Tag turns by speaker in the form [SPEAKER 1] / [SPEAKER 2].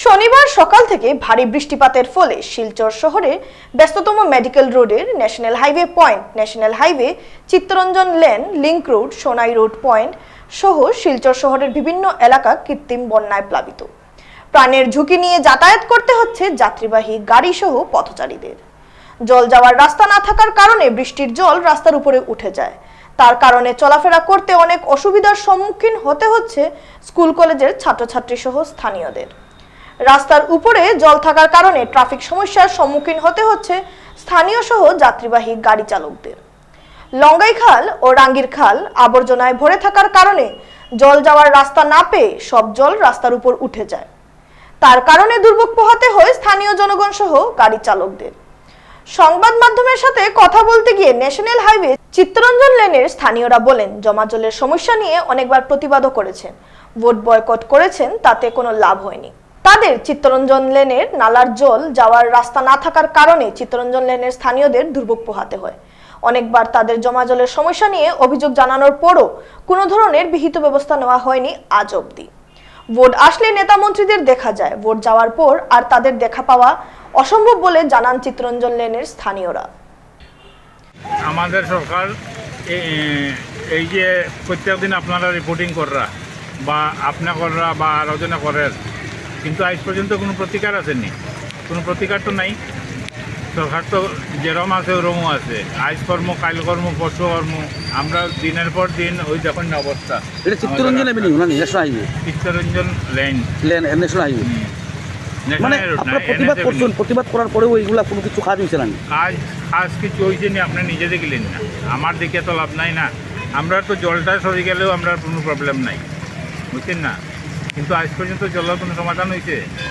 [SPEAKER 1] শনিবার সকাল থেকে ভারী বৃষ্টিপাতের ফলে শিলচর শহরে ব্যস্ততম মেডিকেল রোডের national highway point, national highway, Chittaranjan lane, link road, Sonai road point সহ শিলচর শহরের বিভিন্ন এলাকা কৃত্রিম বন্যায় প্লাবিত। প্রাণের ঝুঁকি নিয়ে যাতায়াত করতে হচ্ছে যাত্রীবাহী গাড়ি সহ পথচারীদের। জল যাওয়ার রাস্তা না থাকার কারণে বৃষ্টির জল রাস্তার উপরে উঠে যায়। তার কারণে চলাফেরা করতে অনেক অসুবিধার সম্মুখীন হতে হচ্ছে স্কুল কলেজের ছাত্রছাত্রী সহ স্থানীয়দের। রাস্তার উপরে জল থাকার কারণে ট্রাফিক সমস্যার সম্মুখীন হতে হচ্ছে স্থানীয় সহ যাত্রীবাহী গাড়ি চালকদের। লঙ্গাই খাল ও রাঙ্গির খাল আবর্জনায় ভরে থাকার কারণে জল যাওয়ার রাস্তা না পেয়ে সব জল রাস্তার উপর উঠে যায়। তার কারণে দুর্ভোগ পোহাতে হয় স্থানীয় জনগণ সহ গাড়ি চালকদের। সংবাদ মাধ্যমের সাথে কথা বলতে গিয়ে ন্যাশনাল হাইওয়ে চিত্তরঞ্জন লেনের স্থানীয়রা বলেন, জমা জলের সমস্যা নিয়ে অনেকবার প্রতিবাদও করেছেন, ভোট বয়কট করেছেন, তাতে কোনো লাভ হয়নি। তাদের চিত্তরঞ্জন লেনের নালার জল যাওয়ার রাস্তা না থাকার কারণে চিত্তরঞ্জন লেনের স্থানীয়দের দুর্ভোগ পোহাতে হয়। অনেকবার তাদের জমা জলের সমস্যা নিয়ে অভিযোগ জানানোর পরও কোনো ধরনের বিহিত ব্যবস্থা নেওয়া হয়নি আজ অবধি। ভোট আসলে নেতা মন্ত্রীদের দেখা যায়, ভোট যাওয়ার পর আর তাদের দেখা পাওয়া অসম্ভব বলে জানান চিত্তরঞ্জন লেনের স্থানীয়রা।
[SPEAKER 2] আমাদের সরকার এই যে প্রত্যেকদিন আপনারা রিপোর্টিং করা বা আপনা করা বা আলোচনা করেন, কিন্তু আজ পর্যন্ত কোনো প্রতিকার আসেনি। কোনো প্রতিকার তো নাই। সরকার তো যেরম আছে ওরমও আছে, আজ কর্ম, কাল কর্ম, পরশু কর্ম। আমরা দিনের পর দিন ওই দেখুন না অবস্থা।
[SPEAKER 3] এটা চিত্তরঞ্জন এভিনিউ না national highway?
[SPEAKER 2] Chittaranjan lane
[SPEAKER 3] national highway. মানে
[SPEAKER 2] ন্যাশনাল রোড না,
[SPEAKER 3] আপনারা প্রতিবাদ করছেন, প্রতিবাদ করার পরেও এইগুলা কোনো কিছু কাজ হয়েছে না?
[SPEAKER 2] কাজ কিছু হয়েছে নি, আপনি নিজে দেখলেন না। আমার দিকে তো লাভ নাই না। আমরা তো জলটা সরে গেলেও আমরা কোনো প্রবলেম নাই, বুঝছেন না। কিন্তু আজ পর্যন্ত জলের কোনো সমাধান হয়েছে?